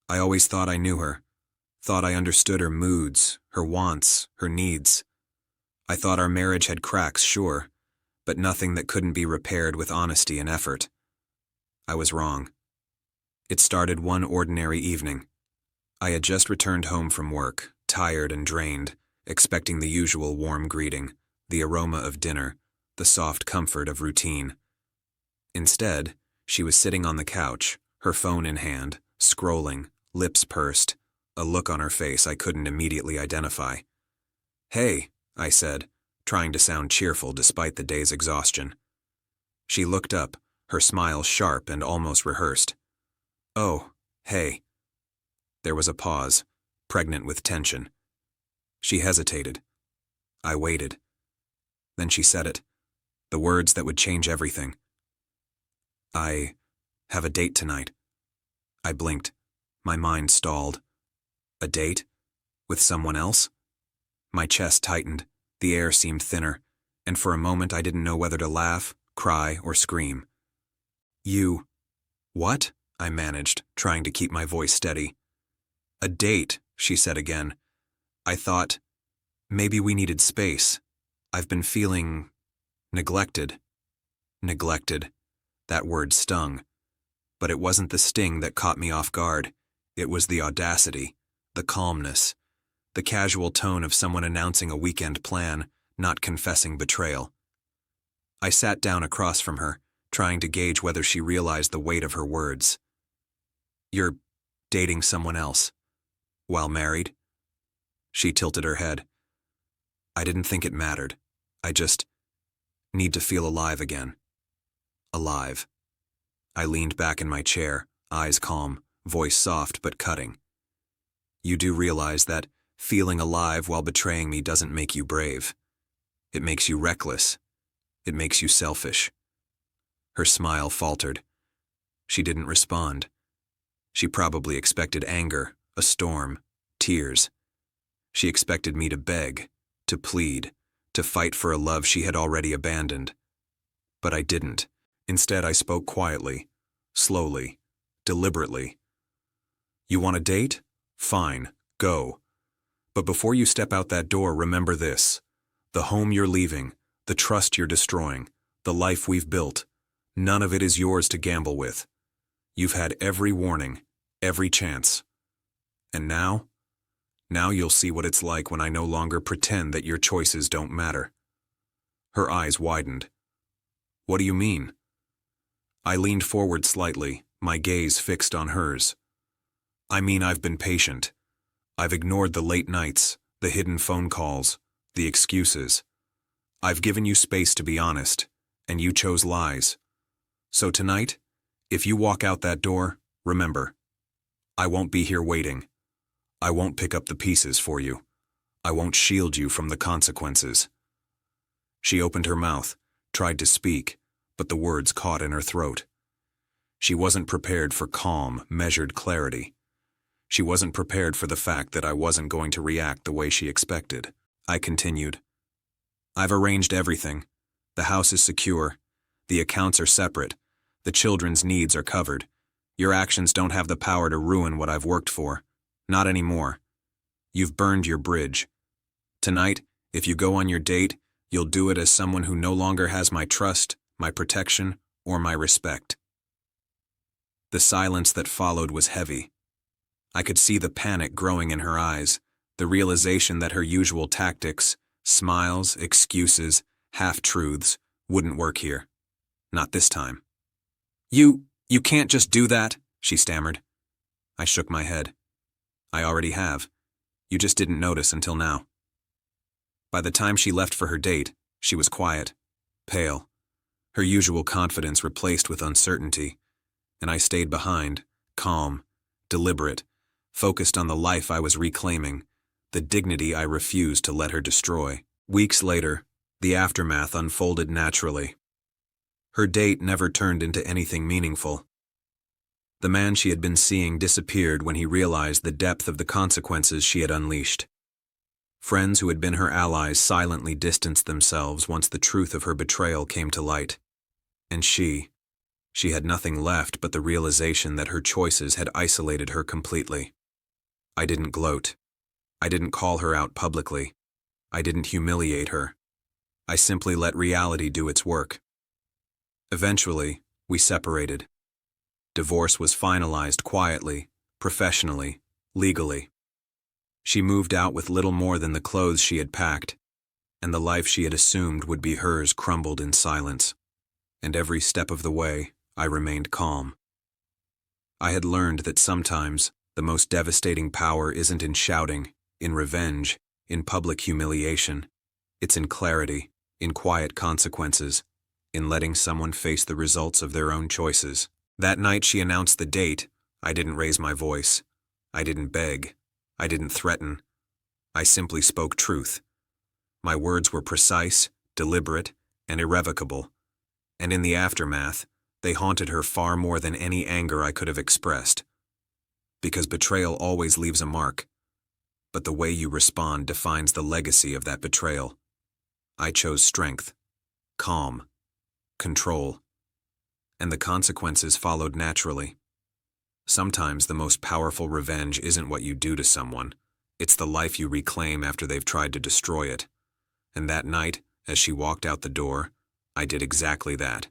I always thought I knew her, thought I understood her moods, her wants, her needs. I thought our marriage had cracks, sure, but nothing that couldn't be repaired with honesty and effort. I was wrong. It started one ordinary evening. I had just returned home from work, tired and drained, expecting the usual warm greeting, the aroma of dinner, the soft comfort of routine. Instead, she was sitting on the couch, her phone in hand, scrolling, lips pursed, a look on her face I couldn't immediately identify. "Hey," I said, trying to sound cheerful despite the day's exhaustion. She looked up, her smile sharp and almost rehearsed. "Oh, hey." There was a pause, pregnant with tension. She hesitated. I waited. Then she said it, the words that would change everything. "I have a date tonight." I blinked. My mind stalled. A date? With someone else? My chest tightened, the air seemed thinner, and for a moment I didn't know whether to laugh, cry, or scream. "You... what?" I managed, trying to keep my voice steady. "A date," she said again. "I thought, maybe we needed space. I've been feeling... neglected." Neglected. That word stung. But it wasn't the sting that caught me off guard. It was the audacity, the calmness, the casual tone of someone announcing a weekend plan, not confessing betrayal. I sat down across from her, trying to gauge whether she realized the weight of her words. "You're dating someone else. While married?" She tilted her head. "I didn't think it mattered. I just need to feel alive again." Alive. I leaned back in my chair, eyes calm, voice soft but cutting. "You do realize that feeling alive while betraying me doesn't make you brave. It makes you reckless. It makes you selfish." Her smile faltered. She didn't respond. She probably expected anger, a storm, tears. She expected me to beg, to plead, to fight for a love she had already abandoned. But I didn't. Instead, I spoke quietly, slowly, deliberately. "You want a date? Fine, go. But before you step out that door, remember this. The home you're leaving, the trust you're destroying, the life we've built, none of it is yours to gamble with. You've had every warning, every chance. And now you'll see what it's like when I no longer pretend that your choices don't matter." Her eyes widened. "What do you mean?" I leaned forward slightly, my gaze fixed on hers. "I mean, I've been patient. I've ignored the late nights, the hidden phone calls, the excuses. I've given you space to be honest, and you chose lies. So tonight, if you walk out that door, remember, I won't be here waiting. I won't pick up the pieces for you. I won't shield you from the consequences." She opened her mouth, tried to speak, but the words caught in her throat. She wasn't prepared for calm, measured clarity. She wasn't prepared for the fact that I wasn't going to react the way she expected. I continued. "I've arranged everything. The house is secure. The accounts are separate. The children's needs are covered. Your actions don't have the power to ruin what I've worked for. Not anymore. You've burned your bridge. Tonight, if you go on your date, you'll do it as someone who no longer has my trust, my protection, or my respect." The silence that followed was heavy. I could see the panic growing in her eyes, the realization that her usual tactics, smiles, excuses, half-truths, wouldn't work here. Not this time. You can't just do that," she stammered. I shook my head. "I already have. You just didn't notice until now." By the time she left for her date, she was quiet, pale, her usual confidence replaced with uncertainty, and I stayed behind, calm, deliberate, focused on the life I was reclaiming, the dignity I refused to let her destroy. Weeks later, the aftermath unfolded naturally. Her date never turned into anything meaningful. The man she had been seeing disappeared when he realized the depth of the consequences she had unleashed. Friends who had been her allies silently distanced themselves once the truth of her betrayal came to light. And she, She had nothing left but the realization that her choices had isolated her completely. I didn't gloat. I didn't call her out publicly. I didn't humiliate her. I simply let reality do its work. Eventually, we separated. Divorce was finalized quietly, professionally, legally. She moved out with little more than the clothes she had packed, and the life she had assumed would be hers crumbled in silence. And every step of the way, I remained calm. I had learned that sometimes the most devastating power isn't in shouting, in revenge, in public humiliation. It's in clarity, in quiet consequences, in letting someone face the results of their own choices. That night she announced the date, I didn't raise my voice. I didn't beg. I didn't threaten. I simply spoke truth. My words were precise, deliberate, and irrevocable. And in the aftermath, they haunted her far more than any anger I could have expressed. Because betrayal always leaves a mark, but the way you respond defines the legacy of that betrayal. I chose strength, calm, control, and the consequences followed naturally. Sometimes the most powerful revenge isn't what you do to someone, it's the life you reclaim after they've tried to destroy it. And that night, as she walked out the door, I did exactly that.